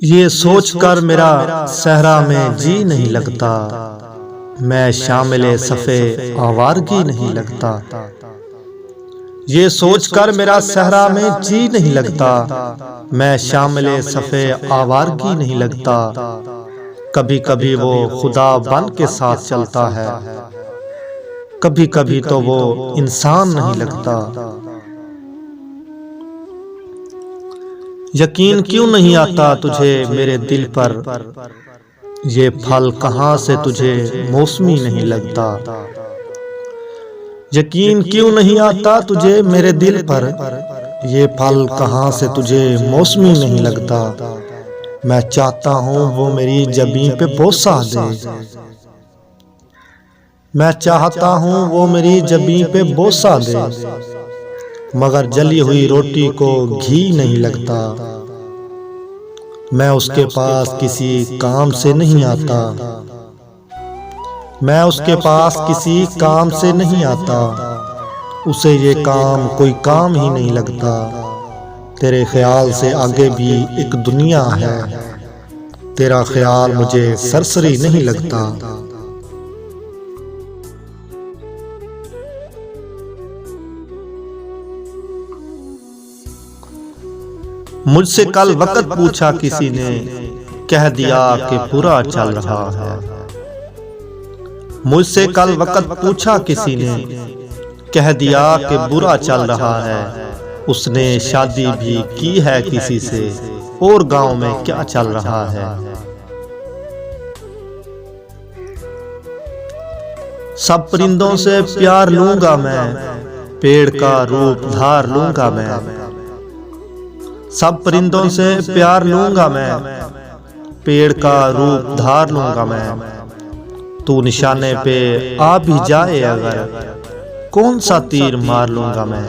ये सोचकर मेरा सहरा में जी नहीं लगता, मैं शामिले सफ़े आवारगी नहीं लगता। ये सोचकर मेरा सहरा में जी नहीं लगता, मैं शामिले सफ़े आवारगी नहीं लगता। कभी कभी वो खुदा बन के साथ चलता है, कभी कभी तो वो इंसान नहीं लगता। यकीन क्यों नहीं आता तुझे मेरे दिल पर, ये फल कहाँ से तुझे मौसमी नहीं लगता। यकीन क्यों नहीं आता तुझे मेरे दिल पर, ये फल कहाँ से तुझे मौसमी नहीं लगता। मैं चाहता हूँ वो मेरी जबीं पे बोसा दे, मैं चाहता हूँ वो मेरी जबीं पे बोसा दे, मगर जली हुई रोटी को घी नहीं लगता। मैं उसके पास किसी काम से नहीं आता, मैं उसके पास किसी काम से नहीं आता। उसे ये काम कोई काम ही नहीं लगता। तेरे ख्याल से आगे भी एक दुनिया है, तेरा ख्याल मुझे सरसरी नहीं लगता। मुझसे कल वक्त पूछा किसी ने, कह दिया कि बुरा चल रहा है। मुझसे कल वक्त पूछा किसी ने, कह दिया कि बुरा चल रहा है। उसने शादी भी की है किसी से, और गांव में क्या चल रहा है। सब परिंदों से प्यार लूंगा मैं, पेड़ का रूप धार लूंगा मैं। सब परिंदों से प्यार लूंगा मैं, पेड़ का रूप धार लूंगा मैं। तू निशाने पे आ भी जाए अगर, कौन सा तीर मार लूंगा मैं।